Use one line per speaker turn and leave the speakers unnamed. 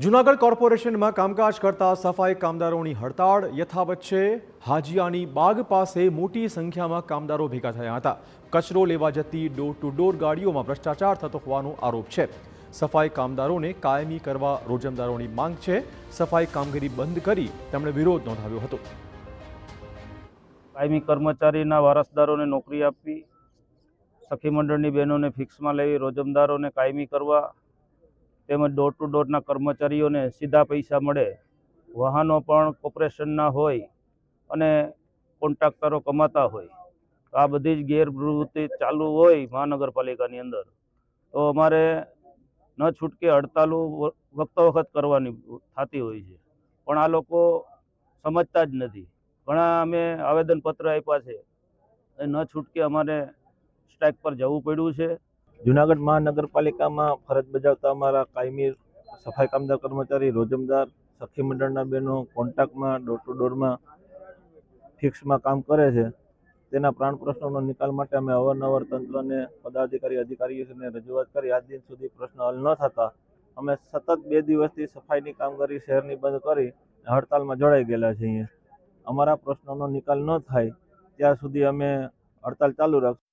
જૂનાગઢ કોર્પોરેશનમાં કામકાજ કરતા સફાઈ કામદારોની હડતાળ યથાવત છે। હાજીયાની બાગ પાસે મોટી સંખ્યામાં કામદારો ભેગા થયા હતા। કચરો લેવા જતી ડોર ટુ ડોર ગાડીઓમાં ભ્રષ્ટાચાર થતો હોવાનો આરોપ છે। સફાઈ કામદારોને કાયમી કરવા રોજમદારોની માંગ છે। સફાઈ કામગીરી બંધ કરી તેમણે વિરોધ નોંધાવ્યો હતો।
કાયમી કર્મચારીના વારસદારોને નોકરી આપવી, સખી મંડળની બહેનોને ફિક્સમાં લેવી, રોજમદારોને કાયમી કરવા તેમજ ડોર ટુ ડોરના કર્મચારીઓને સીધા પૈસા મળે, વાહનો પણ કોર્પોરેશનના હોય અને કોન્ટ્રાક્ટરો કમાતા હોય, તો આ બધી જ ગેરપ્રવૃત્તિ ચાલુ હોય મહાનગરપાલિકાની અંદર, તો અમારે ન છૂટકે હડતાલો વખતો વખત કરવાની થતી હોય છે, પણ આ લોકો સમજતા જ નથી। ઘણા અમે આવેદનપત્ર આપ્યા છે, ન છૂટકે અમારે સ્ટ્રાઇક પર જવું પડ્યું છે।
જૂનાગઢ મહાનગરપાલિકામાં ફરજ બજાવતા અમારા કાયમી સફાઈ કામદાર કર્મચારી, રોજમદાર, સખી મંડળના બહેનો કોન્ટ્રાક્ટમાં ડોર ટુ ડોરમાં ફિક્સમાં કામ કરે છે, તેના પ્રાણ પ્રશ્નોનો નિકાલ માટે અમે અવારનવાર તંત્રને, પદાધિકારી, અધિકારીઓને રજૂઆત કરી આજ દિન સુધી પ્રશ્ન હલ ન થતા અમે સતત 2 દિવસથી સફાઈની કામગીરી શહેરની બંધ કરી હડતાલમાં જોડાઈ ગયેલા છીએ। અમારા પ્રશ્નોનો નિકાલ ન થાય ત્યાં સુધી અમે હડતાલ ચાલુ રાખીશું।